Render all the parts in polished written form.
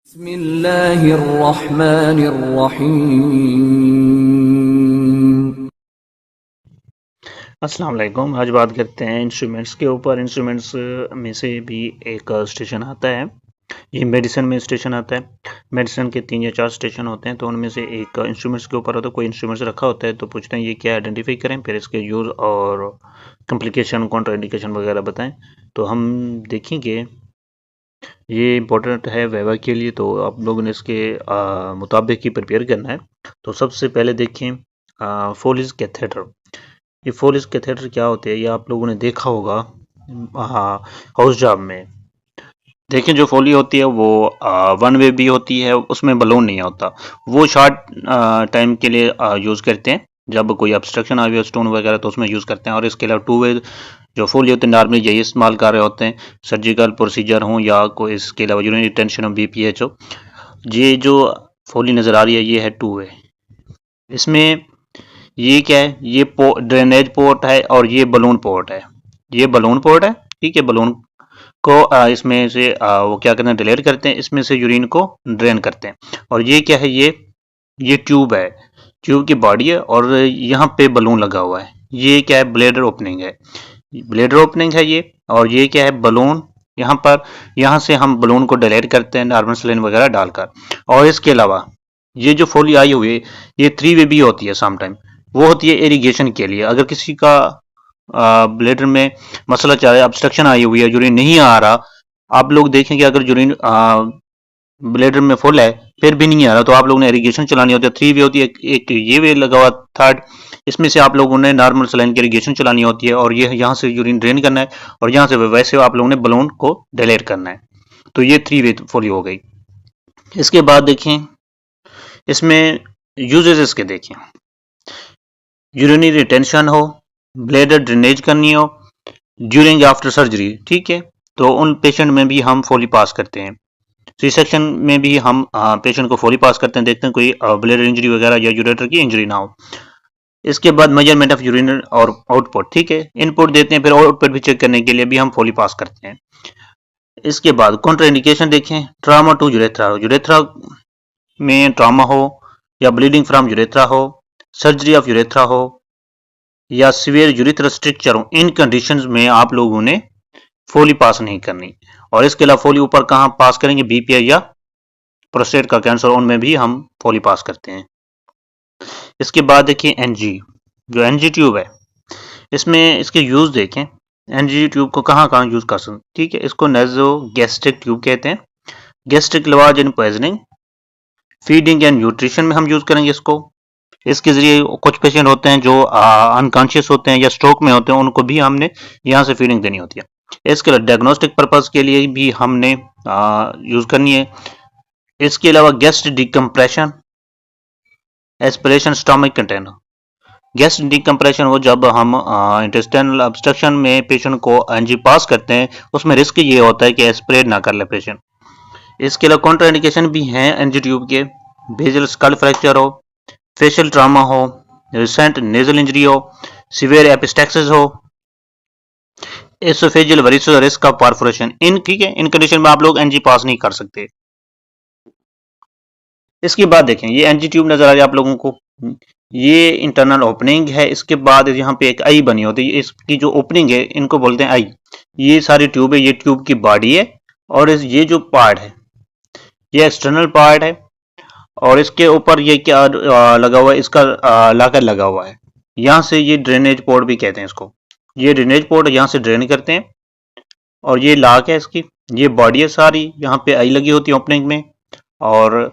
बिस्मिल्लाहिर्रहमानिर्रहीम। अस्सलाम वालेकुम। आज बात करते हैं इंस्ट्रूमेंट्स के ऊपर। इंस्ट्रूमेंट्स में से भी एक स्टेशन आता है, ये मेडिसिन में स्टेशन आता है। मेडिसिन के 3 या 4 स्टेशन होते हैं, तो उनमें से एक इंस्ट्रूमेंट्स के ऊपर होता है। कोई इंस्ट्रूमेंट्स रखा होता है तो पूछते हैं ये क्या, आइडेंटिफाई करें, फिर इसके यूज़ और कॉम्प्लिकेशन, कॉन्ट्राइंडिकेशन वगैरह बताएं। तो हम देखेंगे ये इम्पोर्टेंट है वाइवा के लिए, तो आप लोगों ने इसके मुताबिक ही प्रिपेयर करना है। तो सबसे पहले देखें फोलिस कैथेटर। ये फोलिस कैथेटर क्या होते हैं, ये आप लोगों ने देखा होगा हाउस जॉब में। देखें जो फोली होती है वो वन वे भी होती है, उसमें बलून नहीं होता। वो शॉर्ट टाइम के लिए यूज़ करते हैं, जब कोई ऑब्स्ट्रक्शन आ गया स्टोन वगैरह तो उसमें यूज़ करते हैं। और इसके अलावा टू वे जो फोली होते हैं नॉर्मली यही इस्तेमाल कर रहे होते हैं, सर्जिकल प्रोसीजर हो या कोई इसके अलावा यूरिनरी रिटेंशन हो, BPH हो। ये जो फोली नज़र आ रही है ये है टू वे। इसमें ये क्या है, ये ड्रेनेज पोर्ट है और ये बलून पोर्ट है। ये बलून पोर्ट है, ठीक है। बलून को इसमें से वो क्या करते हैं, डिलीट करते हैं, इसमें से यूरिन को ड्रेन करते हैं। और ये क्या है, ये ट्यूब है, ट्यूब की बॉडी है और यहाँ पे बलून लगा हुआ है। ये क्या है, ब्लेडर ओपनिंग है, ब्लेडर ओपनिंग है ये। और ये क्या है, बलून यहाँ पर, यहाँ से हम बलून को डिलीट करते हैं नॉर्मल सलाइन वगैरह डालकर। और इसके अलावा ये जो फोली आई हुई है ये 3 वे भी होती है समटाइम। वो होती है इरिगेशन के लिए। अगर किसी का ब्लेडर में मसला चाह रहा है, ऑब्स्ट्रक्शन आई हुई है, यूरिन नहीं आ रहा, आप लोग देखेंगे अगर यूरिन ब्लेडर में फुल है फिर भी नहीं आ रहा, तो आप लोगों ने इरिगेशन चलानी होती है। 3 वे होती है, एक ये वे लगा हुआ, थर्ड इसमें से आप लोगों ने नॉर्मल सलाइन की इरिगेशन चलानी होती है। और ये यहाँ से यूरिन ड्रेन करना है और यहाँ से वैसे आप लोगों ने बलून को डिलीट करना है। तो ये 3 वे फोली हो गई। इसके बाद देखें इसमें यूजेस इसके देखें, यूरिनरी रिटेंशन हो, ब्लेडर ड्रेनेज करनी हो ड्यूरिंग आफ्टर सर्जरी, ठीक है। तो उन पेशेंट में भी हम फोली पास करते हैं। सी सेक्शन में भी हम पेशेंट को फोली पास करते हैं, देखते हैं कोई ब्लेडर इंजरी वगैरह या यूरेटर की इंजरी ना हो। इसके बाद मेजरमेंट ऑफ यूरिनल और आउटपुट, ठीक है, इनपुट देते हैं, फिर आउटपुट भी चेक करने के लिए भी हम फोली पास करते हैं। इसके बाद कॉन्ट्राइंडिकेशन देखें, ट्रामा टू यूरेथ्रा, यूरेथ्रा में ट्रामा हो या ब्लीडिंग फ्रॉम यूरेथ्रा हो, सर्जरी ऑफ यूरेथ्रा हो या सीवियर यूरेथ्रल स्ट्रक्चर हो, इन कंडीशंस में आप लोगों ने फोली पास नहीं करनी। और इसके अलावा फोली ऊपर कहाँ पास करेंगे, BPI या प्रोस्टेट का कैंसर, उनमें भी हम फोली पास करते हैं। इसके बाद देखिए NG, जो NG ट्यूब है, इसमें इसके यूज देखें। NG ट्यूब को कहाँ कहाँ यूज कर सकते, ठीक है। इसको नेजो गैस्ट्रिक ट्यूब कहते हैं, gastric लवाज in poisoning, feeding and nutrition में हम यूज करेंगे इसको। इसके जरिए कुछ पेशेंट होते हैं जो अनकॉन्शियस होते हैं या स्ट्रोक में होते हैं, उनको भी हमने यहाँ से फीडिंग देनी होती है। इसके अलावा डायग्नोस्टिक पर्पज के लिए भी हमने यूज करनी है। इसके अलावा guest decompression, aspiration stomach container. Guest decompression वो जब हम इंटेस्टाइनल ऑब्स्ट्रक्शन में पेशेंट को NG पास करते हैं, उसमें रिस्क ये होता है कि एस्पिरेट ना कर ले पेशेंट। इसके अलावा कॉन्ट्राइंडिकेशन भी हैं NG ट्यूब के, बेजल स्कल फ्रैक्चर हो, फेशियल ट्रामा हो, रिसेंट नेजल इंजरी हो, सीवियर एपिस्टेक्सिस हो, oesophageal varicose, risk of perforation, इन ठीक है, इन कंडीशन में आप लोग NG पास नहीं कर सकते। इसके बाद देखें ये NG ट्यूब नजर आ रही है आप लोगों को, ये इंटरनल ओपनिंग है। इसके बाद यहाँ पे एक आई बनी होती है, इसकी जो ओपनिंग है इनको बोलते हैं आई। ये सारी ट्यूब है, ये ट्यूब की बॉडी है। और ये जो पार्ट है ये एक्सटर्नल पार्ट है। और इसके ऊपर ये क्या लगा हुआ है, इसका लाकर लगा हुआ है। यहाँ से ये ड्रेनेज पोर्ट भी कहते हैं इसको, ये ड्रेनेज पोर्ट यहाँ से ड्रेन करते हैं। और ये लाक है इसकी, ये बॉडी है सारी, यहाँ पे आई लगी होती है ओपनिंग में। और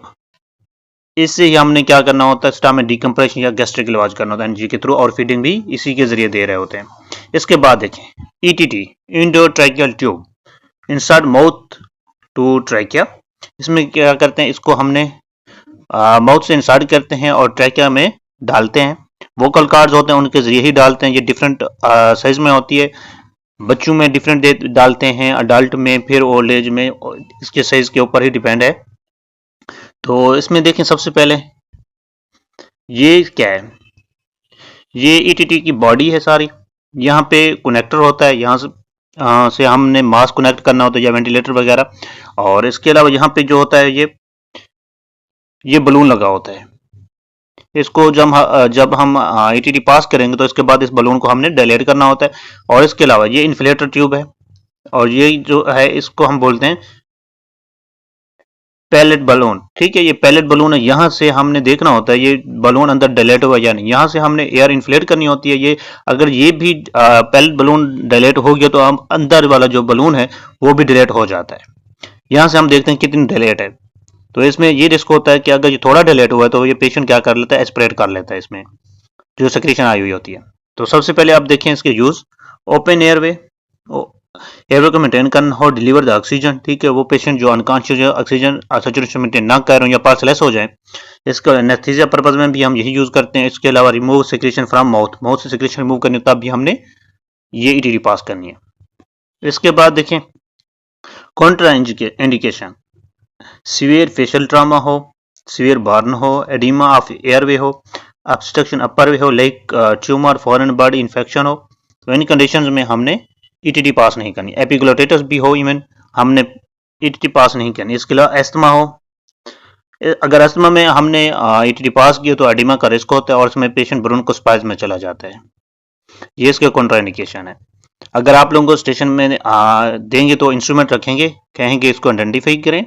इससे ही हमने क्या करना होता है, स्टमक डिकम्प्रेशन या गैस्ट्रिक इलाज करना होता है NG के थ्रू, और फीडिंग भी इसी के जरिए दे रहे होते हैं। इसके बाद देखें ETT, endotracheal tube, insert mouth to trachea. इसमें क्या करते हैं, इसको हमने माउथ से इंसर्ट करते हैं और ट्रैकिया में डालते हैं। वोकल कार्ड्स होते हैं उनके जरिए ही डालते हैं। ये डिफरेंट साइज में होती है, बच्चों में डिफरेंट डालते हैं, अडल्ट में, फिर ओल्ड एज में, इसके साइज के ऊपर ही डिपेंड है। तो इसमें देखें सबसे पहले ये क्या है, ये ETT की बॉडी है सारी, यहाँ पे कनेक्टर होता है, यहाँ से हमने मास्क कनेक्ट करना होता है या वेंटिलेटर वगैरह। और इसके अलावा यहाँ पे जो होता है ये ये बलून लगा होता है। इसको जब हम ईटीडी पास करेंगे तो इसके बाद इस बलून को हमने डायलेट करना होता है। और इसके अलावा ये इन्फ्लेटर ट्यूब है, और ये जो है इसको हम बोलते हैं पैलेट बलून। ठीक है, ये पैलेट बलून है, यहाँ से हमने देखना होता है ये बलून अंदर डायलेट हुआ या नहीं। यहाँ से हमने एयर इन्फ्लेट करनी होती है। ये अगर ये भी पैलेट बलून डायलेट हो गया तो हम अंदर वाला जो बलून है वो भी डायलेट हो जाता है। यहाँ से हम देखते हैं कितनी डायलेट है। तो इसमें ये रिस्क होता है कि अगर ये थोड़ा डायलेट हुआ है तो ये पेशेंट क्या कर लेता है, एस्पिरेट कर लेता है इसमें जो सेक्रेशन आई हुई होती है। तो सबसे पहले आप देखें इसके यूज। ओपन एयरवे, एयरवे को मेंटेन करना हो, डिलीवर द ऑक्सीजन। ठीक है, वो पेशेंट जो अनकॉन्शियस है ऑक्सीजन सैचुरेशन मेंटेन ना कर रहे हो या पास लेस हो जाए, इसका एनेस्थीसिया पर्पज में भी हम यही यूज करते हैं। इसके अलावा remove secretion from mouth, mouth से सेक्रेशन रिमूव करनी तब भी हमने ये ईटीडी पास करनी है। इसके बाद देखें Contra indication, severe facial trauma हो, सीवियर बर्न हो, एडिमा ऑफ एयरवे हो, ऑब्स्ट्रक्शन अपर वे हो, like tumour, foreign body infection हो, तो इन कंडीशंस में हमने ईटीडी पास नहीं करनी। एपिग्लोटाइटिस भी हो इवन, हमने ईटीडी पास नहीं करनी। इसके अलावा एस्थमा हो, अगर अस्थमा में हमने ईटीडी पास किया तो एडिमा का रिस्क होता है और इसमें पेशेंट ब्रोंकोस्पाज्म में चला जाता है। ये इसके कॉन्ट्राइंडिकेशन है। अगर आप लोगों को स्टेशन में देंगे तो इंस्ट्रूमेंट रखेंगे, कहेंगे इसको आइडेंटिफाई करें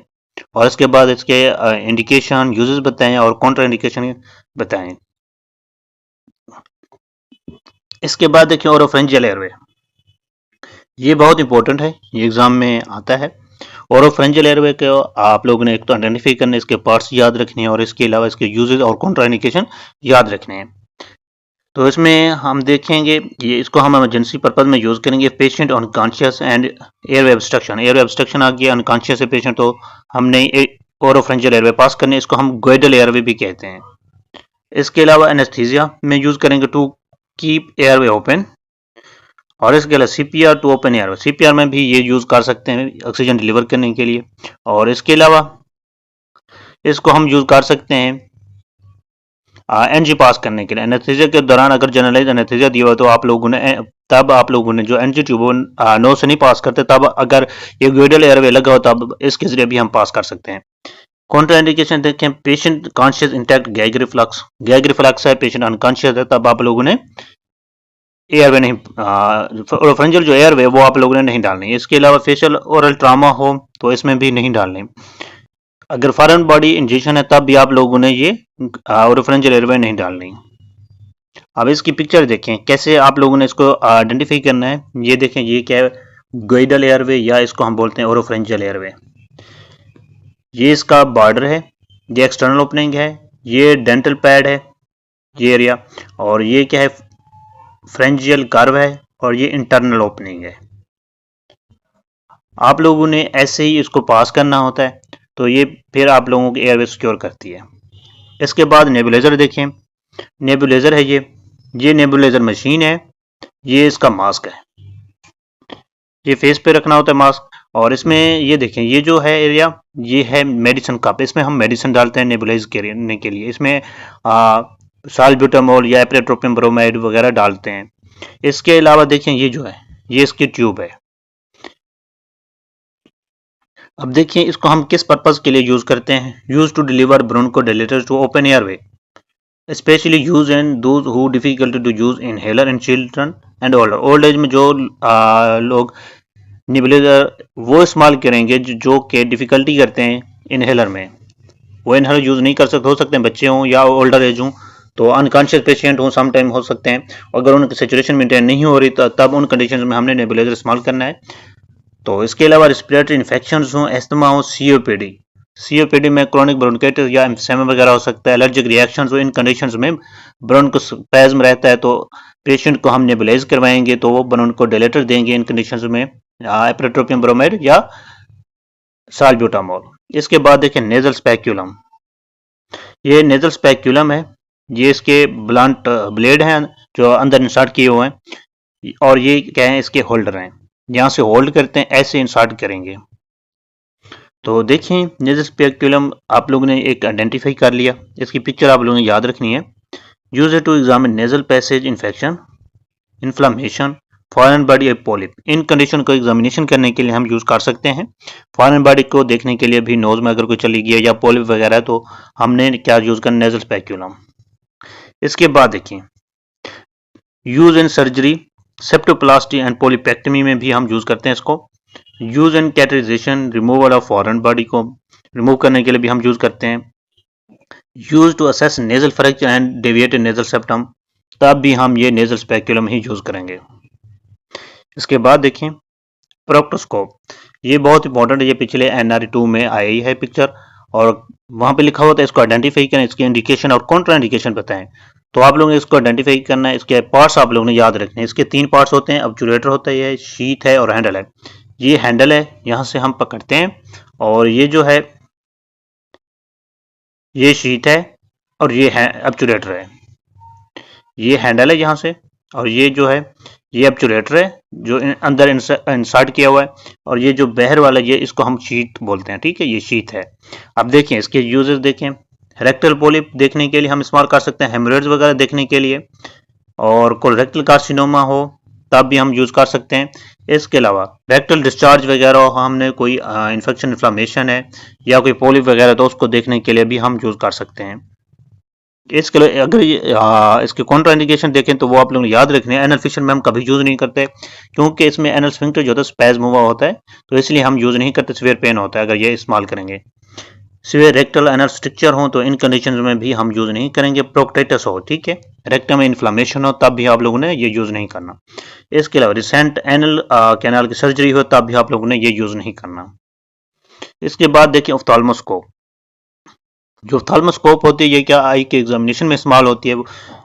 और इसके बाद इसके इंडिकेशन यूजेस बताएं और कॉन्ट्रा इंडिकेशन बताएं। इसके बाद देखिए ओरोफेरेंजियल एयरवे, ये बहुत इंपॉर्टेंट है, ये एग्जाम में आता है। ओरोफेरेंजियल एयरवे के आप लोगों ने एक तो आइडेंटिफाई करने, इसके पार्ट्स याद रखने हैं और इसके अलावा इसके यूजेस और कॉन्ट्रा इंडिकेशन याद रखने हैं। तो इसमें हम देखेंगे ये, इसको हम इमरजेंसी पर्पज में यूज करेंगे। Patient unconscious and airway obstruction, airway obstruction आ गया, अनकॉन्शियस है पेशेंट, तो हमने ओरोफेरेंजियल एयरवे पास करने, इसको हम गोइडल एयरवे भी कहते हैं। इसके अलावा एनेस्थीसिया में यूज करेंगे टू कीप एयरवे ओपन, और इसके अलावा CPR to open airway, CPR में भी ये यूज कर सकते हैं ऑक्सीजन डिलीवर करने के लिए। और इसके अलावा इसको हम यूज कर सकते हैं एनजी पास करने के लिए। एनेस्थीसिया के दौरान अगर जनरलाइज एनेस्थीसिया दिया हो तो आप लोगों ने तब आप लोगों ने जो एनजी ट्यूब नो से नहीं पास करते, तब अगर ये गोइडल एयरवे लगा हो तब इसके जरिए भी हम पास कर सकते हैं। कॉन्ट्रा इंडिकेशन देखें, patient conscious intact gag reflux, gag reflux है, पेशेंट अनकॉन्शियस है, तब आप लोगों ने एयरवे नहीं, ओरोफेरेंजियल जो एयरवे वो आप लोगों ने नहीं डालनी। इसके अलावा फेशियल ओरल ट्रामा हो तो इसमें भी नहीं डालनी। अगर फॉरेन बॉडी इंजेक्शन है तब भी आप लोगों ने ये ओरोफेरेंजियल एयरवे नहीं डालनी। अब इसकी पिक्चर देखें कैसे आप लोगों ने इसको आइडेंटिफाई करना है। ये देखें, ये क्या है, गोइडल एयरवे या इसको हम बोलते हैं ओरोफेरेंजियल एयरवे। ये इसका बॉर्डर है, ये एक्सटर्नल ओपनिंग है, ये डेंटल पैड है ये एरिया, और ये क्या है, फ्रेंजियल कर्व है, और ये इंटरनल ओपनिंग है। आप लोगों ने ऐसे ही इसको पास करना होता है, तो ये फिर आप लोगों की एयरवे सिक्योर करती है। इसके बाद नेबुलाइजर देखें, नेबुलाइजर है ये नेबुलाइजर मशीन है, ये इसका मास्क है, ये फेस पे रखना होता है मास्क। और इसमें ये देखें, ये जो है एरिया ये है मेडिसिन कप, इसमें हम मेडिसिन डालते हैं नेबुलाइज करने के लिए। इसमें साल्ब्यूटामोल या एप्रेट्रोपियम ब्रोमाइड वगैरह डालते हैं। इसके अलावा देखें ये जो है ये इसकी ट्यूब है। अब देखिए इसको हम किस पर्पज के लिए यूज करते हैं। Use to deliver bronchodilators to open airway, specially use in those who difficulty to use inhaler in children and older. Old age में जो लोग नेबुलाइजर वो इस्तेमाल करेंगे जो कि डिफिकल्टी करते हैं इनहेलर में, वो इनहेलर यूज नहीं कर सकते, हो सकते हैं बच्चे हों या ओल्डर एज हों, तो अनकॉन्शियस पेशेंट हों सम टाइम हो सकते हैं। अगर उनकी सेचुरेशन मेंटेन नहीं हो रही तब उन कंडीशन में हमने नेबुलाइजर इस्तेमाल करना है। तो इसके अलावा रिस्पिरेटरी इन्फेक्शन हों, एस्थमा हो, सीओपीडी, सीओपीडी में क्रोनिक ब्रोंकाइटिस या एम्फिसेमा वगैरह हो सकता है, एलर्जिक रिएक्शन हो, इन कंडीशंस में ब्रोंकोस्पैज्म रहता है तो पेशेंट को हम नेबुलाइज करवाएंगे, तो वो ब्रोंकोडायलेटर देंगे इन कंडीशंस में, एप्रेट्रोपियम ब्रोमाइड या साल्ब्यूटामोल। इसके बाद देखें नेजल स्पेक्यूलम, ये नेजल स्पेक्यूलम है, ये इसके ब्लंट ब्लेड हैं जो अंदर इंसर्ट किए हुए हैं, और ये क्या है, इसके होल्डर हैं, यहाँ से होल्ड करते हैं, ऐसे इंसर्ट करेंगे। तो देखें नेजल स्पेक्यूलम आप लोगों ने एक आइडेंटिफाई कर लिया, इसकी पिक्चर आप लोगों ने याद रखनी है। Use to examine nasal passage infection, inflammation, foreign body या पॉलिप, इन कंडीशन को एग्जामिनेशन करने के लिए हम यूज कर सकते हैं। फॉरेन बॉडी को देखने के लिए भी नोज में अगर कोई चली गई है या पॉलिप वगैरह तो हमने क्या यूज करना, नेजल स्पेक्यूलम। इसके बाद देखिए use in surgery, septoplasty and polypectomy में भी हम यूज करते हैं इसको। Use in catheterisation, removal of foreign body को रिमूव करने के लिए भी हम यूज करते हैं। Use to assess nasal fracture and deviated nasal septum, तब भी हम ये नेजल स्पेक्यूलम ही यूज करेंगे। इसके बाद देखें प्रोक्टोस्कोप, ये बहुत इंपॉर्टेंट है, ये पिछले NRE 2 में आई है पिक्चर और वहां पे लिखा होता है इसको आइडेंटिफाई करें, इसके इंडिकेशन और कॉन्ट्रा इंडिकेशन बताएं। तो आप लोगों ने इसको आइडेंटिफाई करना है, इसके पार्ट्स आप लोगों ने याद रखने हैं। इसके 3 पार्ट्स होते हैं, ऑब्चुरेटर होता है, शीथ है और हैंडल है। ये हैंडल है, यहाँ से हम पकड़ते हैं और ये जो है ये शीथ है और ये है ऑब्चुरेटर है। ये हैंडल है यहाँ से और ये जो है ये ऑब्चुरेटर है जो अंदर इंसर्ट किया हुआ है, और ये जो बाहर वाला ये इसको हम शीथ बोलते हैं, ठीक है, ये शीथ है। अब देखें इसके यूजेस देखें, रेक्टल पॉलिप देखने के लिए हम इस्तेमाल कर सकते हैं, हेमरेज वगैरह देखने के लिए, और कोलोरेक्टल कार्सिनोमा हो तब भी हम यूज कर सकते हैं। इसके अलावा रेक्टल डिस्चार्ज वगैरह हो, हमने कोई इन्फेक्शन इन्फ्लामेशन है या कोई पॉलिप वगैरह तो उसको देखने के लिए भी हम यूज कर सकते हैं। इसके लिए अगर इसके कॉन्ट्राइंडिकेशन देखें तो वो आप लोग याद रखने हैं। एनल फिशन में हम कभी यूज नहीं करते क्योंकि इसमें एनल स्फिंक्टर जो होता है स्पैज्म हुआ होता है, तो इसलिए हम यूज नहीं करते। सीवियर पेन होता है अगर ये इस्तेमाल करेंगे। सीवियर रेक्टल एनल स्ट्रक्चर हो तो इन कंडीशन में भी हम यूज नहीं करेंगे। प्रोक्टेटस हो, ठीक है, रेक्टम में इन्फ्लामेशन हो तब भी आप लोगों ने ये यूज नहीं करना। इसके अलावा रिसेंट एनल कैनाल की सर्जरी हो तब भी आप लोगों ने ये यूज नहीं करना। इसके बाद देखिए ऑफ्थाल्मोस्कोप, जो ऑफ्थाल्मोस्कोप होती है ये क्या आई के एग्जामिनेशन में इस्तेमाल होती है,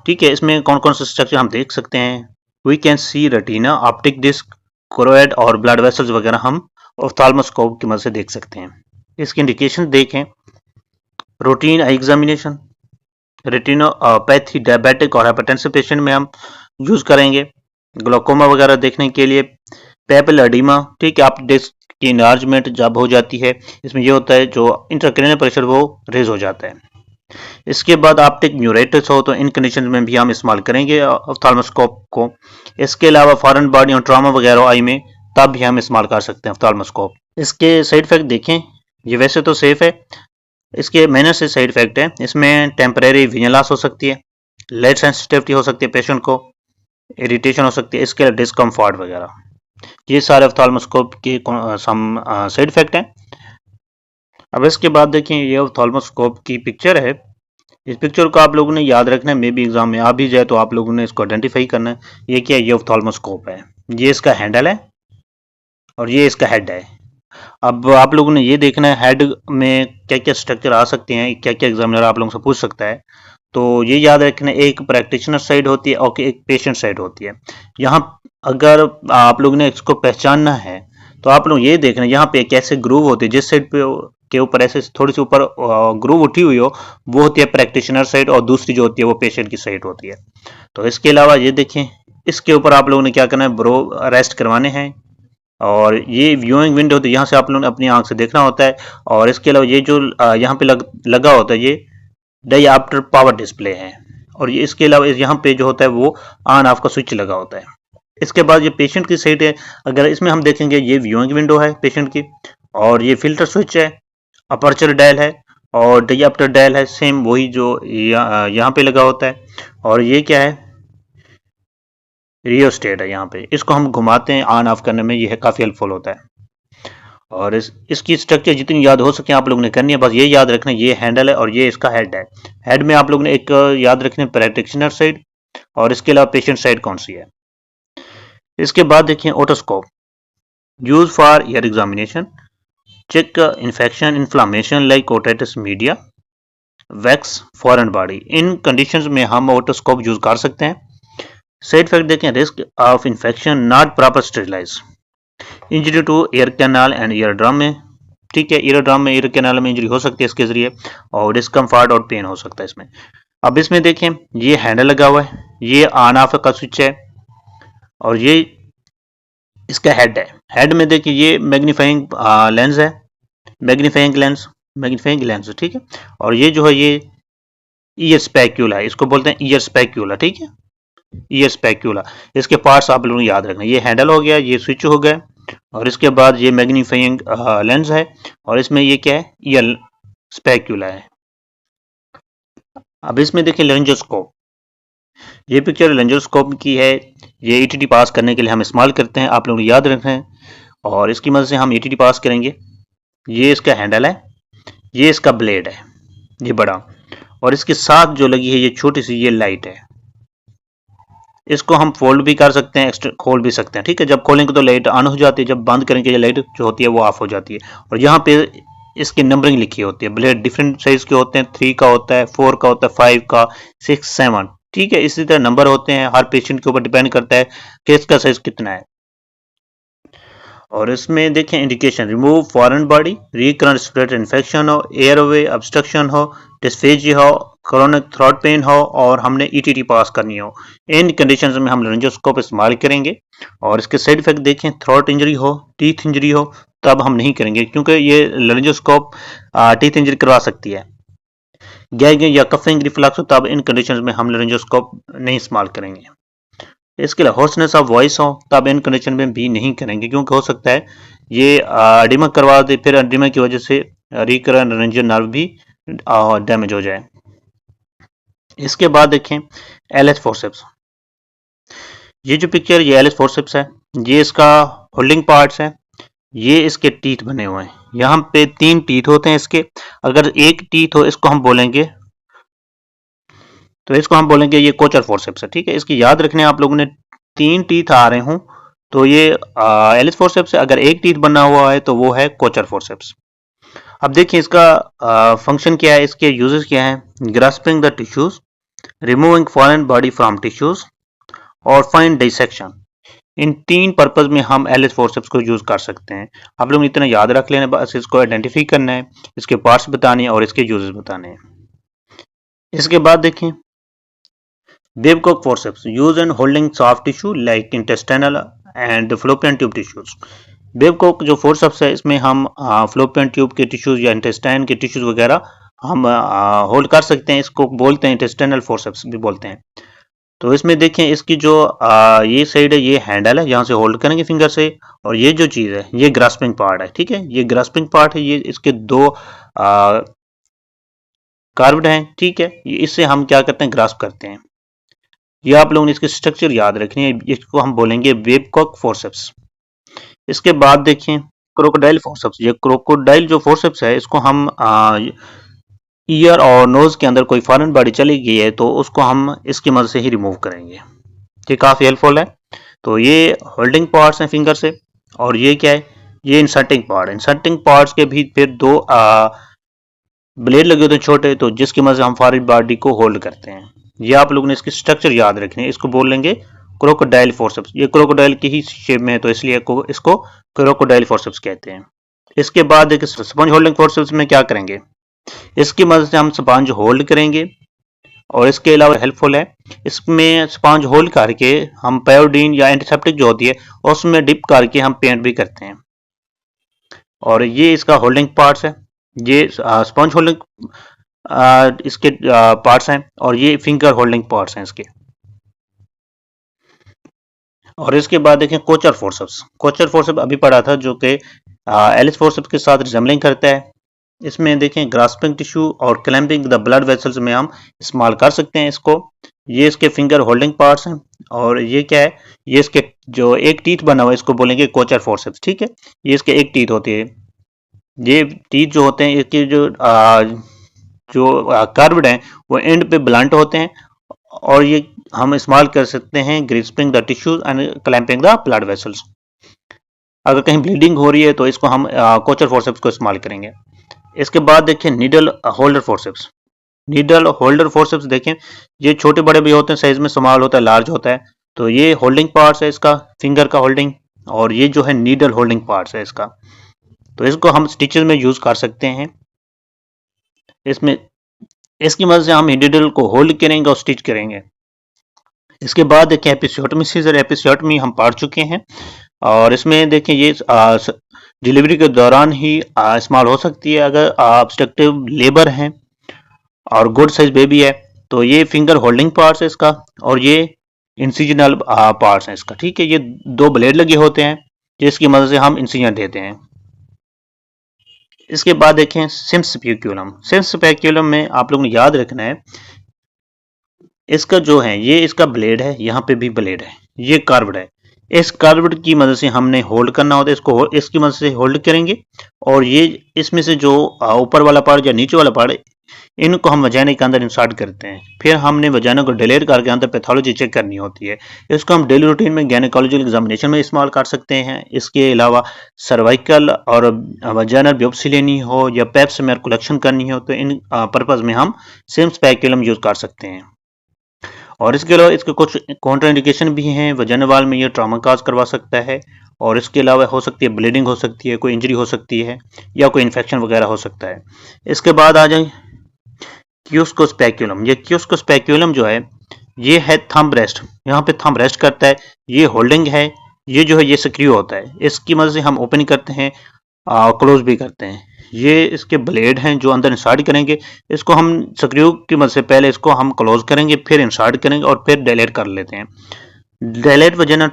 ठीक है। इसमें कौन कौन से स्ट्रक्चर हम देख सकते हैं, we can see retina, optic disc, choroid और ब्लड वेसल्स वगैरह हम ऑफ्थाल्मोस्कोप की मदद से देख सकते हैं। इसकी इंडिकेशन देखें, routine eye examination, retinopathy, diabetic और हाइपरटेंसिव पेशेंट में हम यूज करेंगे। ग्लोकोमा वगैरह देखने के लिए, पेपिल एडिमा, ठीक है, आप डिस्क की इनलार्जमेंट जब हो जाती है, इसमें यह होता है जो इंट्राक्रेनियल प्रेशर वो रेज हो जाता है। इसके बाद ऑप्टिक न्यूराइटिस हो तो इन कंडीशन में भी हम इस्तेमाल करेंगे ऑफ्थाल्मोस्कोप को। इसके अलावा फॉरेन बॉडी और ट्रॉमा वगैरह आई में तब भी हम इस्तेमाल कर सकते हैं ऑफ्थाल्मोस्कोप। इसके साइड इफेक्ट देखें, ये वैसे तो सेफ है, इसके मैनर से साइड इफेक्ट है। इसमें टेम्परेरी विजन लॉस हो सकती है, लाइट सेंसिटिविटी हो सकती है पेशेंट को, इरिटेशन हो सकती है, इसके डिस्कम्फर्ट वगैरह, ये सारे ऑफ्थाल्मोस्कोप के सम साइड इफेक्ट हैं। अब इसके बाद देखें ये ऑफ्थाल्मोस्कोप की पिक्चर है। इस पिक्चर को आप लोगों ने याद रखना है, मे भी एग्जाम में आ भी जाए तो आप लोगों ने इसको आइडेंटिफाई करना है। ये क्या है, ये ऑफ्थाल्मोस्कोप है, ये इसका हैंडल है और ये इसका हेड है। अब आप लोगों ने ये देखना है हेड में क्या क्या स्ट्रक्चर आ सकते हैं, क्या क्या एग्जामिनर आप लोगों से पूछ सकता है। तो ये याद रखना, एक प्रैक्टिशनर साइड होती है और एक पेशेंट साइड होती है। यहाँ अगर आप लोगों ने इसको पहचानना है तो आप लोग ये देखना, यहाँ पे कैसे ग्रूव होती है, जिस साइड पे के ऊपर ऐसे थोड़ी सी ऊपर ग्रूव उठी हुई हो वो होती है प्रैक्टिशनर साइड, और दूसरी जो होती है वो पेशेंट की साइड होती है। तो इसके अलावा ये देखें, इसके ऊपर आप लोगों ने क्या करना है, ब्रो रेस्ट करवाने हैं, और ये व्यूइंग विंडो होती है, यहाँ से आप लोगों ने अपनी आंख से देखना होता है। और इसके अलावा ये जो यहाँ पे लगा होता है ये डायऑप्टर पावर डिस्प्ले है, और ये इसके अलावा यहाँ पे जो होता है वो ऑन ऑफ का स्विच लगा होता है। इसके बाद ये पेशेंट की साइड है, अगर इसमें हम देखेंगे ये व्यूइंग विंडो है पेशेंट की, और ये फिल्टर स्विच है, अपर्चर डायल है और डायऑप्टर डायल है, सेम वही जो यहाँ पे लगा होता है। और ये क्या है, रियोस्टेट है, यहाँ पे इसको हम घुमाते हैं ऑन ऑफ करने में, ये है काफ़ी हेल्पफुल होता है। और इसकी स्ट्रक्चर जितनी याद हो सके आप लोगों ने करनी है, बस ये याद रखना ये हैंडल है और ये इसका हेड है। हेड में आप लोगों ने एक याद रखना प्रैक्टिशनर साइड, और इसके अलावा पेशेंट साइड कौन सी है। इसके बाद देखिए otoscope, use for ear examination, check infection inflammation like otitis media, wax, foreign body, इन कंडीशंस में हम ओटोस्कोप यूज कर सकते हैं। साइड इफेक्ट देखें, risk of infection, not proper sterilize, injury to ear canal and ear drum में, ठीक है, ईयर ड्रम में ईयर कैनाल में इंजरी हो सकती है इसके जरिए, और डिस्कम्फर्ट और पेन हो सकता है इसमें। अब इसमें देखें ये हैंडल लगा हुआ है, ये ऑन ऑफ का स्विच है, और ये इसका हेड है। हेड में देखिए ये मैग्नीफाइंग लेंस है, मैग्नीफाइंग लेंस, ठीक है। और ये जो है ये ईयर स्पेक्यूला है, इसको बोलते हैं ईयर स्पेक्यूला, ठीक है। ईयर स्पेक्यूला। इसके पार्ट्स आप लोगों को याद रखना, ये हैंडल हो गया, ये स्विच हो गया, और इसके बाद ये मैग्नीफाइंग लेंस है, और इसमें ये क्या है, ईयर स्पेक्यूला है। अब इसमें देखिए लेंजोस्कोप, ये पिक्चर लेंजोस्कोप की है। ये ईटीटी पास करने के लिए हम इस्तेमाल करते हैं, आप लोग याद रखें, और इसकी मदद से हम ईटीटी पास करेंगे। ये इसका हैंडल है, ये इसका ब्लेड है, ये बड़ा, और इसके साथ जो लगी है ये छोटी सी ये लाइट है। इसको हम फोल्ड भी कर सकते हैं, खोल भी सकते हैं, ठीक है। जब खोलेंगे तो लाइट ऑन हो जाती है, जब बंद करेंगे ये लाइट जो होती है वो ऑफ हो जाती है। और यहाँ पे इसकी नंबरिंग लिखी होती है। ब्लेड डिफरेंट साइज के होते हैं, 3 का होता है, 4 का होता है, 5 का, 6, 7, ठीक है। इसी तरह नंबर होते हैं, हर पेशेंट के ऊपर डिपेंड करता है कि इसका साइज कितना है। और इसमें देखें indication, remove foreign body, recurrent respiratory infection हो, एयरवे ऑब्स्ट्रक्शन हो, डिस्फेजिया हो, क्रोनिक थ्रोट पेन हो, और हमने ईटीटी पास करनी हो, इन कंडीशंस में हम लेंजोस्कोप इस्तेमाल करेंगे। और इसके साइड इफेक्ट देखें, थ्रोट इंजरी हो, टीथ इंजरी हो, तब हम नहीं करेंगे, क्योंकि ये लेंजोस्कोप टीथ इंजरी करवा सकती है। गैगिंग या कफिंग रिफ्लक्स हो, तब इन कंडीशंस में हम लेंजोस्कोप नहीं इस्तेमाल करेंगे। इसके लिए हॉर्सनेस ऑफ वॉइस हो, तब इन कंडीशन में भी नहीं करेंगे, क्योंकि हो सकता है ये एडिमा करवा दे, फिर एडिमा की वजह से रिकरेंट रेंजियल नर्व भी डैमेज हो जाए। इसके बाद देखें एलएच फोर्सेप्स, ये जो पिक्चर, ये एलएच फोर्सेप्स है, ये इसका होल्डिंग पार्ट्स है, ये इसके टीथ बने हुए हैं। यहाँ पे 3 टीथ होते हैं इसके, अगर एक टीथ हो इसको हम बोलेंगे, तो इसको हम बोलेंगे ये कोचर फोर्सेप्स है, ठीक है। इसकी याद रखने आप लोगों ने 3 टीथ आ रहे हों तो ये एलिस फोर्सेप्स है, अगर एक टीथ बना हुआ है तो वो है कोचर फोर्सेप्स। अब देखिए इसका फंक्शन क्या है, इसके यूजेस क्या है, grasping the tissues, removing foreign body from tissues, और फाइन डिसेक्शन। इन 3 पर्पज में हम एलिस फोर्सेप्स को यूज कर सकते हैं। आप लोग इतना याद रख लेना, बस इसको आइडेंटिफाई करना है, इसके पार्ट्स बताने हैं और इसके यूजेस बताने हैं। इसके बाद देखें Babcock forceps used in holding soft tissue like intestinal and fallopian tube tissues. Babcock जो फोर्सेप्स है इसमें हम फ्लोपियन ट्यूब के टिश्यूज या इंटेस्टाइन के टिश्यूज वगैरह हम होल्ड कर सकते हैं। इसको बोलते हैं इंटेस्टाइनल फोर्सेप्स भी बोलते हैं। तो इसमें देखें इसकी जो ये साइड है ये हैंडल है, यहाँ से होल्ड करेंगे फिंगर से, और ये जो चीज़ है ये ग्रास्पिंग पार्ट है, ठीक है। ये ग्रास्पिंग पार्ट है, ये इसके 2 कार्व्ड हैं, ठीक है। इससे हम क्या करते हैं, ग्रास्प करते हैं। ये आप लोगों ने इसके स्ट्रक्चर याद रखनी है, इसको हम बोलेंगे बेबकॉक फोर्सेप्स। इसके बाद देखें क्रोकोडाइल फोर्सेप्स। ये क्रोकोडाइल जो फोर्सेप्स है इसको हम ईयर और नोज के अंदर कोई फॉरेन बॉडी चली गई है तो उसको हम इसकी मदद से ही रिमूव करेंगे। ये काफ़ी हेल्पफुल है। तो ये होल्डिंग पार्ट्स हैं फिंगर से, और ये क्या है, ये इंसर्टिंग पार्ट है। इंसर्टिंग पार्ट्स के भी फिर 2 ब्लेड लगे होते हैं छोटे, तो जिसकी मदद से हम फॉरेन बॉडी को होल्ड करते हैं। ये आप लोगों ने इसके स्ट्रक्चर याद रखने हैं। इसको बोल लेंगे क्रोकोडाइल फोर्सेप्स। ये क्रोकोडाइल की ही शेप में है तो इसलिए इसको क्रोकोडाइल फोर्सेप्स कहते हैं। इसके बाद देखिए स्पंज होल्डिंग फोर्सेप्स में क्या करेंगे, इसकी मदद से हम स्पंज होल्ड करेंगे, और इसके अलावा हेल्पफुल है, इसमें स्पंज होल्ड करके हम पायोडीन या एंटीसेप्टिक जो होती है उसमें डिप करके हम पेंट भी करते हैं। और ये इसका होल्डिंग पार्ट्स है, ये स्पंज होल्डिंग इसके पार्ट्स हैं, और ये फिंगर होल्डिंग पार्ट्स हैं इसके। और इसके बाद देखें कोचर फोर्सेप्स। कोचर फोर्सेप्स अभी पढ़ा था जो कि एलिस फोर्सेप्स के साथ रिजेंबलिंग करता है। इसमें देखें ग्रास्पिंग टिश्यू और क्लैंपिंग द ब्लड वेसल्स में हम इस्तेमाल कर सकते हैं इसको। ये इसके फिंगर होल्डिंग पार्ट्स हैं, और ये क्या है, ये इसके जो एक टीथ बना हुआ है इसको बोलेंगे कोचर फोर्सेप्स, ठीक है। ये इसके एक टीथ होती है, ये टीथ जो होते हैं इसके जो कर्व्ड हैं वो एंड पे ब्लंट होते हैं, और ये हम इस्तेमाल कर सकते हैं grasping the tissues and clamping the blood vessels. अगर कहीं ब्लीडिंग हो रही है तो इसको हम कोचर फोर्सेप्स को इस्तेमाल करेंगे। इसके बाद देखें needle holder forceps. Needle holder forceps देखें, ये छोटे बड़े भी होते हैं, साइज में स्मॉल होता है, लार्ज होता है। तो ये होल्डिंग पार्ट्स है इसका, फिंगर का होल्डिंग, और ये जो है नीडल होल्डिंग पार्ट्स है इसका। तो इसको हम स्टिचेस में यूज कर सकते हैं। इसमें इसकी मदद से हम नीडल को होल्ड करेंगे और स्टिच करेंगे। इसके बाद देखें एपिसियोटमी सीजर। एपिसियोटमी हम पढ़ चुके हैं, और इसमें देखें ये डिलीवरी के दौरान ही इस्तेमाल हो सकती है। अगर ऑब्स्ट्रक्टिव लेबर हैं और गुड साइज बेबी है तो ये फिंगर होल्डिंग पार्ट्स है इसका, और ये इंसिजनल पार्ट्स हैं इसका, ठीक है। ये दो ब्लेड लगे होते हैं जिसकी मदद से हम इंसिजन देते हैं। इसके बाद देखें सिम्स स्पेक्यूलम। सिम्स स्पेक्यूलम में आप लोगों ने याद रखना है, इसका जो है ये इसका ब्लेड है, यहाँ पे भी ब्लेड है, ये कर्व्ड है। इस कर्व्ड की मदद से हमने होल्ड करना होता है इसको, इसकी मदद से होल्ड करेंगे और ये इसमें से जो ऊपर वाला पार्ट या नीचे वाला पार्ट, इनको हम वजाना के अंदर इंसर्ट करते हैं। फिर हमने वजाना को डिलीट करके अंदर पैथोलॉजी चेक करनी होती है। इसको हम डेली रूटीन में गायनेकोलॉजिकल एग्जामिनेशन में इस्तेमाल कर सकते हैं। इसके अलावा सर्वाइकल और वजानल बियोप्सी लेनी हो या पेप स्मेयर कलेक्शन करनी हो तो इन पर्पज में हम सिम्स स्पेक्यूलम यूज कर सकते हैं। और इसके अलावा इसके कुछ काउंटर इंडिकेशन भी हैं। वजाना वाल में ये ट्रॉमा काज करवा सकता है और इसके अलावा हो सकती है ब्लीडिंग हो सकती है, कोई इंजरी हो सकती है या कोई इन्फेक्शन वगैरह हो सकता है। इसके बाद आ जाए क्यूस्कोस्पेक्यूलम। ये क्यूस्कोस्पेक्यूलम जो है ये है थंब रेस्ट, यहाँ पे थंब रेस्ट करता है, ये होल्डिंग है, ये जो है ये सक्रिय होता है। इसकी मदद से हम ओपन करते हैं, क्लोज भी करते हैं। ये इसके ब्लेड हैं जो अंदर इंसर्ट करेंगे, इसको हम सक्रिय की मदद से पहले इसको हम क्लोज करेंगे, फिर इंसर्ट करेंगे और फिर डायलेट कर लेते हैं। Dilate vagina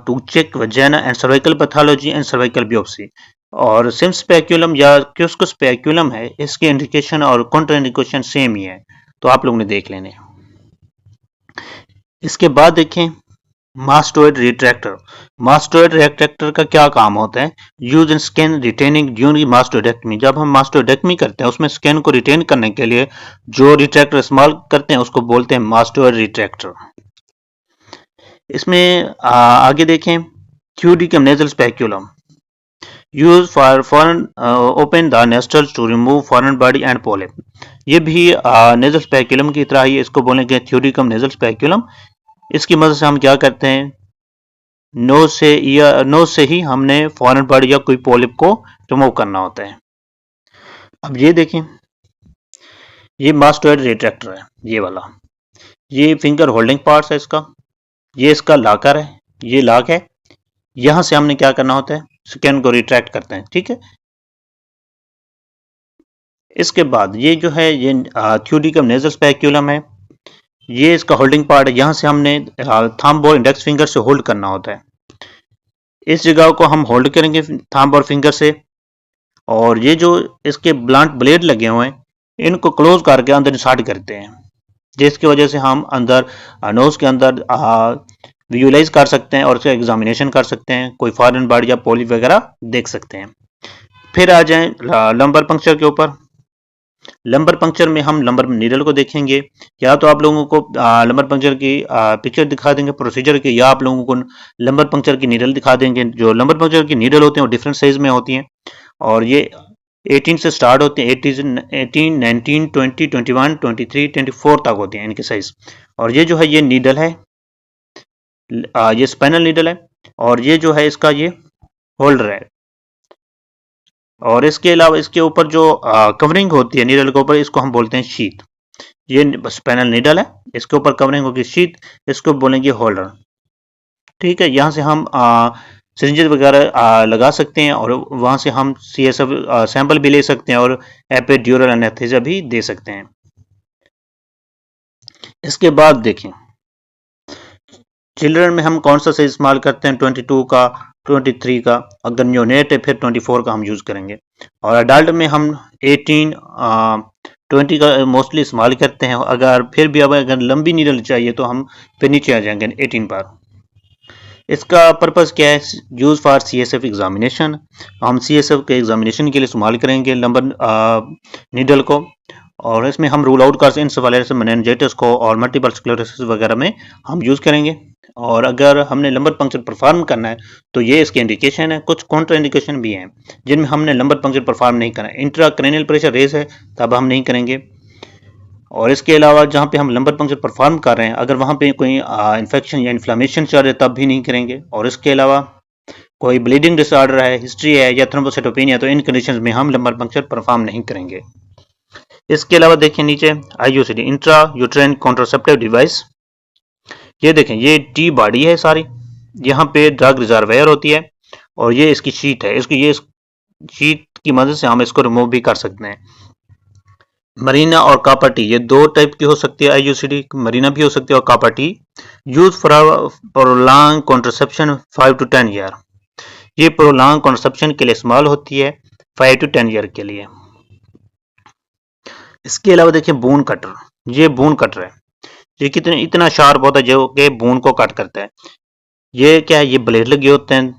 to check vagina and cervical pathology and cervical biopsy. और सिम्स स्पेक्यूलम या क्यूस्को स्पेक्यूलम है, इसके इंडिकेशन और काउंटर इंडिकेशन सेम ही है, तो आप लोगों ने देख लेने। इसके बाद देखें मास्टोइड रिट्रैक्टर। मास्टोइड रिट्रैक्टर का क्या काम होता है? Use in skin retaining during mastoidectomy. जब हम मास्टोइडेक्टमी करते हैं उसमें स्किन को रिटेन करने के लिए जो रिट्रैक्टर इस्तेमाल करते हैं उसको बोलते हैं मास्टोइड रिट्रैक्टर। इसमें आगे देखें Thudichum nasal speculum use for foreign open the nostrils to remove foreign body and polyp. ये भी नेजल स्पेक्यूलम की तरह ही इसको बोलेंगे थ्यूडिकम नेजल स्पेक्यूलम। इसकी मदद से हम क्या करते हैं, नोज से ही हमने फॉरेन बॉडी या कोई पोलिप को रिमूव करना होता है। अब ये देखें ये मास्टोइड रिट्रैक्टर है, ये वाला, ये फिंगर होल्डिंग पार्ट्स है इसका, ये इसका लाकर है, ये लाक है। यहां से हमने क्या करना होता है, स्किन को रिट्रैक्ट करते हैं, ठीक है। इसके बाद ये जो है ये थ्यूडिकम नेजल स्पेक्यूलम है, ये इसका होल्डिंग पार्ट है। यहां से हमने थंब और इंडेक्स फिंगर से होल्ड करना होता है। इस जगह को हम होल्ड करेंगे थंब और फिंगर से, और ये जो इसके ब्लंट ब्लेड लगे हुए हैं इनको क्लोज करके अंदर इंसर्ट करते हैं, जिसकी वजह से हम अंदर नोज के अंदर विजुलाइज कर सकते हैं और उसका एग्जामिनेशन कर सकते हैं, कोई फॉरेन बॉडी या पोलिप वगैरह देख सकते हैं। फिर आ जाएं लंबर पंक्चर के ऊपर। लंबर पंक्चर में हम लंबर नीडल को देखेंगे, या तो आप लोगों को लंबर पंक्चर की पिक्चर दिखा देंगे प्रोसीजर की, या आप लोगों को लंबर पंक्चर की नीडल दिखा देंगे। जो लंबर पंक्चर की नीडल होते हैं वो डिफरेंट साइज में होती हैं और ये 18 से स्टार्ट होते हैं, 18, 19, 20, 21, 23, 24 तक होती हैं इनके साइज। और ये जो है ये नीडल है, ये स्पाइनल नीडल है, और ये जो है इसका ये होल्डर है। और इसके अलावा इसके ऊपर जो कवरिंग होती है नीडल के ऊपर, इसको हम बोलते हैं शीथ। ये स्पाइनल नीडल है, इसके ऊपर कवरिंग होगी शीथ, इसको बोलेंगे होल्डर, ठीक है। यहाँ से हम सिरिंजेस वगैरह लगा सकते हैं और वहाँ से हम CSF सैंपल भी ले सकते हैं और एपिड्यूरल एनेस्थीसिया भी दे सकते हैं। इसके बाद देखें चिल्ड्रन में हम कौन सा साइज इस्तेमाल करते हैं, 22 का, 23 का, अगर न्यूनेट है फिर 24 का हम यूज़ करेंगे। और अडल्ट में हम 18, 20 का मोस्टली इस्तेमाल करते हैं। अगर फिर भी अब अगर लंबी नीडल चाहिए तो हम फिर नीचे आ जाएंगे 18 पर। इसका पर्पज़ क्या है, यूज़ फॉर CSF एग्जामिनेशन। हम CSF के एग्जामिनेशन के लिए इस्तेमाल करेंगे लंबर नीडल को, और इसमें हम रूल आउट कर इंसेफेलाइटिस, मेनिंजाइटिस को और मल्टीपल स्क्लेरोसिस वगैरह में हम यूज़ करेंगे। और अगर हमने लंबर पंक्चर परफॉर्म करना है तो ये इसके इंडिकेशन है। कुछ काउंटर इंडिकेशन भी हैं जिनमें हमने लंबर पंक्चर परफॉर्म नहीं करना है। इंट्राक्रैनियल प्रेशर रेस है तब हम नहीं करेंगे। और इसके अलावा जहाँ पे हम लंबर पंक्चर परफॉर्म कर रहे हैं अगर वहाँ पे कोई इन्फेक्शन या इन्फ्लामेशन चल रहा है तब भी नहीं करेंगे। और इसके अलावा कोई ब्लीडिंग डिसऑर्डर है, हिस्ट्री है या थ्रोम्बोसाइटोपेनिया, तो इन कंडीशंस में हम लंबर पंक्चर परफॉर्म नहीं करेंगे। इसके अलावा देखिए नीचे IUCD intra uterine contraceptive device. ये देखें ये टी बॉडी है सारी, यहाँ पे ड्रग रिजर्वायर होती है और ये इसकी शीट है। इसकी ये शीट की मदद से हम इसको रिमूव भी कर सकते हैं। मरीना और कापर टी, ये दो टाइप की हो सकती है आईयूसीडी, मरीना भी हो सकती है और copper T. Use for prolong contraception 5 to 10 year, ये प्रोलॉन्ग कॉन्ट्रसेप्शन के लिए इस्तेमाल होती है 5 to 10 ईयर के लिए। इसके अलावा देखिए बून कटर, ये बून कटर है, ये कितने इतना शार्प होता है जो कि बून को कट करता है। ये क्या है, ये ब्लेड लगे होते हैं,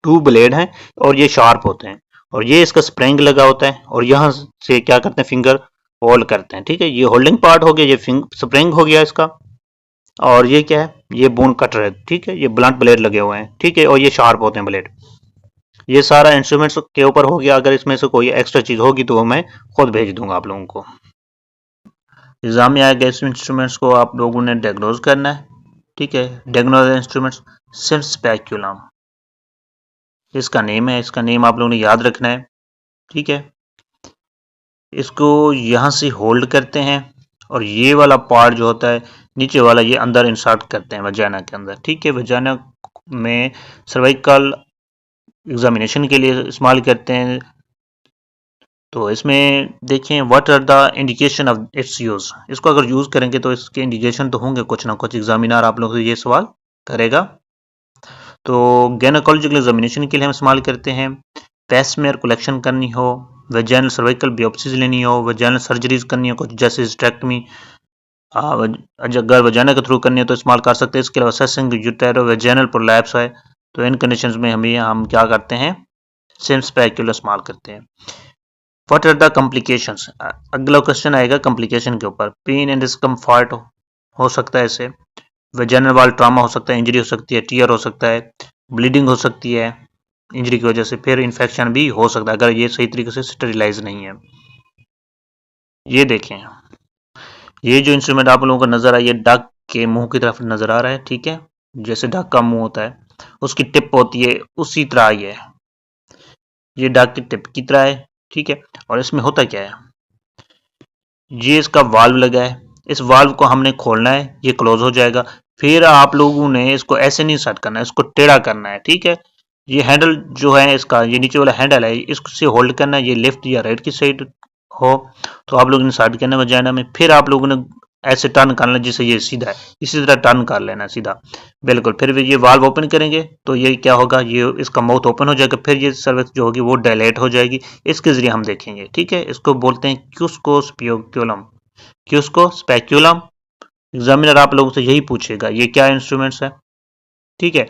2 ब्लेड हैं और ये शार्प होते हैं, और ये इसका स्प्रिंग लगा होता है और यहाँ से क्या करते हैं, फिंगर होल्ड करते हैं। ठीक है, ये होल्डिंग पार्ट हो गया, ये स्प्रिंग हो गया इसका, और ये क्या है, ये बोन कटर है। ठीक है, ये ब्लंट ब्लेड लगे हुए हैं। ठीक है, और ये शार्प होते हैं ब्लेड। ये सारा इंस्ट्रूमेंट्स के ऊपर हो गया। अगर इसमें से कोई एक्स्ट्रा चीज होगी तो मैं खुद भेज दूंगा आप लोगों को। एग्जाम में आएगा, इस इंस्ट्रूमेंट्स को आप लोगों ने डायग्नोज करना है। ठीक है, डायग्नोज इंस्ट्रूमेंट्स सिम्स स्पेक्यूलम, इसका नेम है, इसका नेम आप लोगों ने याद रखना है। ठीक है, इसको यहाँ से होल्ड करते हैं और ये वाला पार्ट जो होता है नीचे वाला, ये अंदर इंसर्ट करते हैं वजाना के अंदर। ठीक है, वजाना में सर्वाइकल एग्जामिनेशन के लिए इस्तेमाल करते हैं। तो इसमें देखें what are the indication of its use, इसको अगर यूज करेंगे तो इसके इंडिकेशन तो होंगे कुछ ना कुछ, एग्जामिनर आप लोगों से ये सवाल करेगा। तो गायनेकोलॉजिकल एग्जामिनेशन के लिए हम इस्तेमाल करते हैं, पेसमेयर कलेक्शन करनी हो, वजाइनल सर्वाइकल बियोप्सीज लेनी हो, वजाइनल सर्जरीज करनी हो कुछ जैसे हिस्टेक्टमी, अगर वजाना के थ्रू करनी है तो इस्तेमाल कर सकते हैं। इसके अलावा असेसिंग यूटेरो वजाइनल प्रोलैप्स है तो इन कंडीशंस में हम क्या करते हैं, सिम्स स्पेक्यूलम इस्तेमाल करते हैं। व्हाट आर द कॉम्प्लिकेशंस, अगला क्वेश्चन आएगा कॉम्प्लिकेशन के ऊपर। पेन एंड डिस्कम्फर्ट हो सकता है इससे, वजाइनल वाल ट्रामा हो सकता है, इंजरी हो सकती है, टीयर हो सकता है, ब्लीडिंग हो सकती है इंजरी की वजह से, फिर इन्फेक्शन भी हो सकता है अगर ये सही तरीके से स्टेरिलाइज नहीं है। ये देखें, ये जो इंस्ट्रूमेंट आप लोगों को नजर आ, ये डक के मुंह की तरफ नजर आ रहा है। ठीक है, जैसे डक का मुंह होता है उसकी टिप होती है, उसी तरह ये डक की टिप की तरह है। ठीक है, और इसमें होता क्या है, ये इसका वाल्व लगा है, इस वाल्व को हमने खोलना है, ये क्लोज हो जाएगा। फिर आप लोगों ने इसको ऐसे नहीं सेट करना है, इसको टेढ़ा करना है। ठीक है, ये हैंडल जो है इसका, ये नीचे वाला हैंडल है, इससे होल्ड करना है, ये लेफ्ट या राइट की साइड हो तो आप लोगों ने स्टार्ट करना वजाइना में। फिर आप लोगों ने ऐसे टर्न करना जिससे ये सीधा है, इसी तरह टर्न कर लेना सीधा बिल्कुल। फिर ये वाल्व ओपन करेंगे तो ये क्या होगा, ये इसका माउथ ओपन हो जाएगा, फिर ये सर्विक्स जो होगी वो डायलेट हो जाएगी। इसके जरिए हम देखेंगे। ठीक है, इसको बोलते हैं क्यूस्को स्पेक्यूलम, क्यूस्को स्पेक्यूलम। एग्जामिनर आप लोगों से यही पूछेगा ये क्या इंस्ट्रूमेंट्स है। ठीक है,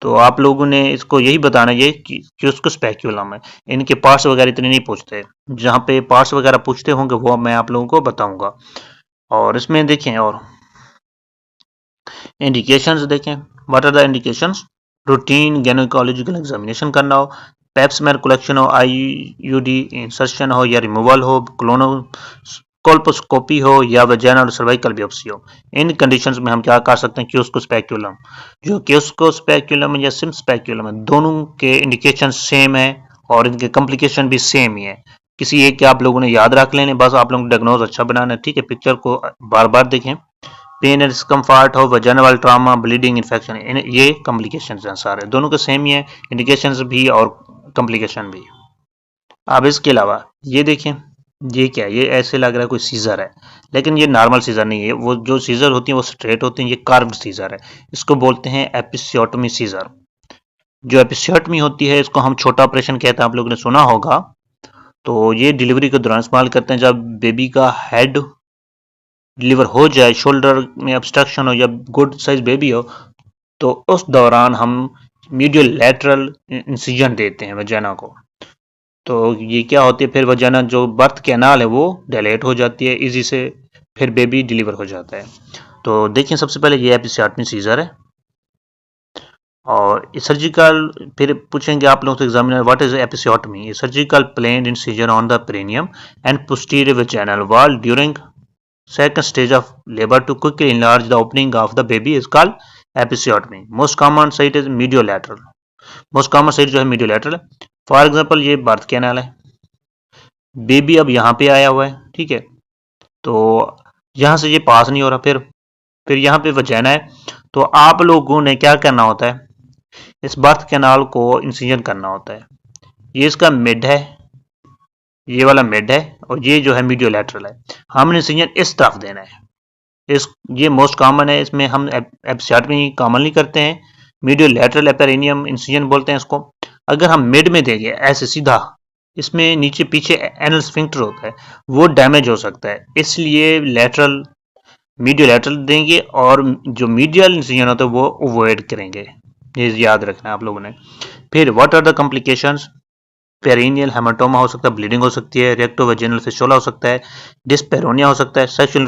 तो आप लोगों ने इसको यही बताना ये कि उसको स्पेक्यूलम है, इनके पार्ट्स वगैरह इतने नहीं पूछते, जहाँ पे पार्ट्स वगैरह पूछते होंगे वो मैं आप लोगों को बताऊंगा। और इसमें देखें और इंडिकेशंस देखें, what are the indications, routine gynaecological examination करना हो, पेप्समेयर कलेक्शन हो, आईयूडी इंसर्शन हो या रिमूवल हो, कोल्पोस्कोपी हो या वजाइनल और सर्वाइकल बियोप्सी हो, इन कंडीशंस में हम क्या कर सकते हैं, क्यूस्को स्पेक्यूलम। जो क्यूस्को स्पेक्यूलम या सिम स्पेक्यूलम है, दोनों के इंडिकेशन सेम है और इनके कॉम्प्लिकेशन भी सेम ही है। किसी एक के आप लोगों ने याद रख लेने, बस आप लोगों को डायग्नोज अच्छा बनाना है। ठीक है, पिक्चर को बार बार देखें, पेन एंड डिस्कम्फर्ट हो, वजाइनल ट्रामा, ब्लीडिंग, इन्फेक्शन, ये कॉम्प्लिकेशन हैं सारे, दोनों के सेम ही है, इंडिकेशंस भी और कॉम्प्लिकेशन भी। अब इसके अलावा ये देखें, ये क्या है, ये ऐसे लग रहा है कोई सीजर है, लेकिन ये नॉर्मल सीजर नहीं है। वो जो सीजर होती है वो स्ट्रेट होती है, ये कार्व्ड सीजर है, इसको बोलते हैं एपिसियोटमी सीजर। जो एपिसियोटमी होती है इसको हम छोटा ऑपरेशन कहते हैं, आप लोगों ने सुना होगा। तो ये डिलीवरी के दौरान इस्तेमाल करते हैं, जब बेबी का हेड डिलीवर हो जाए, शोल्डर में ऑब्स्ट्रक्शन हो या गुड साइज बेबी हो, तो उस दौरान हम मीडियल लैटरल इंसिजन देते हैं वजाना को। तो ये क्या होती है, फिर वजाना जो बर्थ कैनाल है वो डायलेट हो जाती है इजी से, फिर बेबी डिलीवर हो जाता है। तो देखिए सबसे पहले ये एपिसियोटमी सीजर है। और सर्जिकल, फिर पूछेंगे आप लोगों से examiner what is episiotomy, surgical plane incision on the perineum and posterior vaginal wall during second stage of labor to quickly enlarge the opening of the baby is called episiotomy. Most common site is mediolateral. Most common site जो है mediolateral है। For example ये birth canal है, baby अब यहाँ पे आया हुआ है। ठीक है, तो यहाँ से ये पास नहीं हो रहा, फिर यहाँ पे वजाइना है। तो आप लोगों ने क्या करना होता है, इस बर्थ कैनाल को इंसिजन करना होता है। ये इसका मिड है, ये वाला मिड है और ये जो है मीडियो लैटरल है। हमने इंसिजन इस तरफ देना है। ये मोस्ट कॉमन है, इसमें हम एपिसियाट में कॉमनली करते हैं। मीडियो लैटरल एपेरिनियम इंसिजन बोलते हैं इसको। अगर हम मिड में देंगे ऐसे सीधा, इसमें नीचे पीछे एनल स्फिंक्टर होता है, वो डैमेज हो सकता है, इसलिए लैटरल मीडियो लैटरल देंगे और जो मीडियल इंसिजन होता है वो अवॉइड करेंगे। ये याद रखना है आप लोगों ने। फिर what are the complications? Perineal haematoma हो सकता है, ब्लीडिंग हो सकती है, रेक्टो वेजिनल फिस्टुला हो सकता है, डिस्पेरोनिया हो सकता है, सेक्सुअल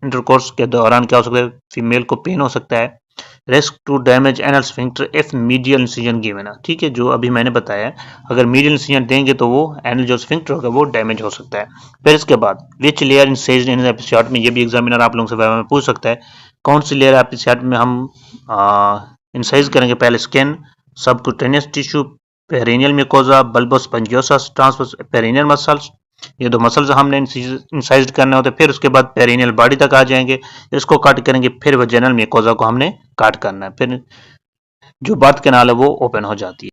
इंटरकोर्स के दौरान क्या हो सकता है, फीमेल को पेन हो सकता है, risk to damage anal sphincter if medial incision given है। ठीक है, जो अभी मैंने बताया, अगर मीडियल इंसिजन देंगे तो वो एनल जो स्फिंक्टर होगा वो डैमेज हो सकता है। फिर इसके बाद which layer incised in episode में, ये भी एग्जामिनर आप लोगों से पूछ सकता है, कौन सी लेयर एपिसोड में हम इंसाइज करेंगे? पहले skin, subcutaneous tissue, perineal mucosa, bulbospongiosus, transverse perineal muscles, ये दो मसल्स हमने इंसाइज करने होते हैं। फिर उसके बाद पेरिनियल बॉडी तक आ जाएंगे, इसको कट करेंगे, फिर वजेनल म्यूकोजा को हमने काट करना है, फिर जो बर्थ कैनाल है वो ओपन हो जाती है।